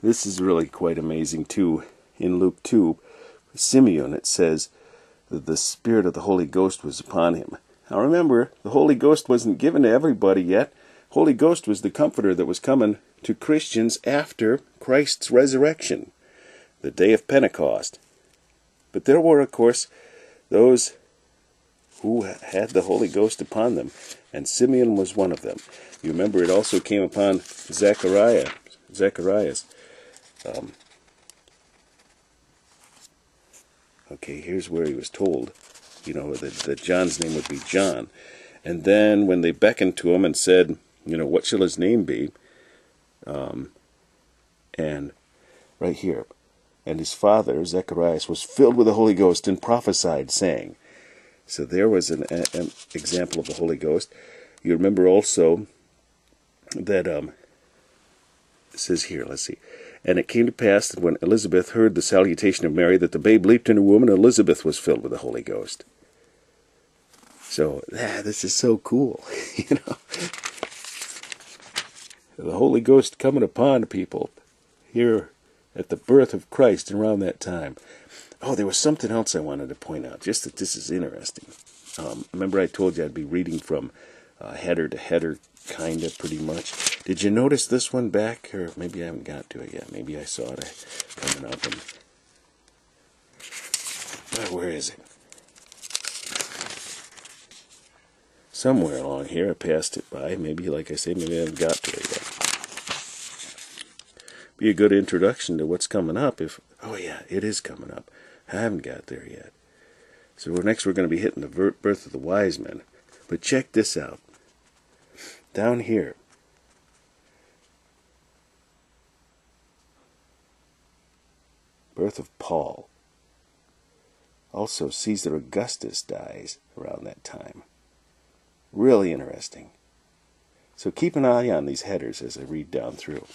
This is really quite amazing too. In Luke 2, Simeon, it says that the Spirit of the Holy Ghost was upon him. Now remember, the Holy Ghost wasn't given to everybody yet. Holy Ghost was the comforter that was coming to Christians after Christ's resurrection, the day of Pentecost. But there were, of course, those who had the Holy Ghost upon them, and Simeon was one of them. You remember it also came upon Zacharias. Okay, here's where he was told, that John's name would be John. And then when they beckoned to him and said, what shall his name be? And right here, and his father, Zacharias, was filled with the Holy Ghost and prophesied, saying. So there was an example of the Holy Ghost. You remember also that, it says here, let's see. And it came to pass that when Elizabeth heard the salutation of Mary, that the babe leaped in her womb, and Elizabeth was filled with the Holy Ghost. So, this is so cool, The Holy Ghost coming upon people here at the birth of Christ and around that time. Oh, there was something else I wanted to point out, just that this is interesting. Remember I told you I'd be reading from header to header, kind of, pretty much. Did you notice this one back? Or maybe I haven't got to it yet. Maybe I saw it coming up. And where is it? Somewhere along here. I passed it by. Maybe, like I say, maybe I haven't got to it yet. Be a good introduction to what's coming up. Oh yeah, it is coming up. I haven't got there yet. So next we're going to be hitting the birth of the wise men. But check this out. Down here. Birth of Paul. Also, Caesar Augustus dies around that time. Really interesting. So keep an eye on these headers as I read down through.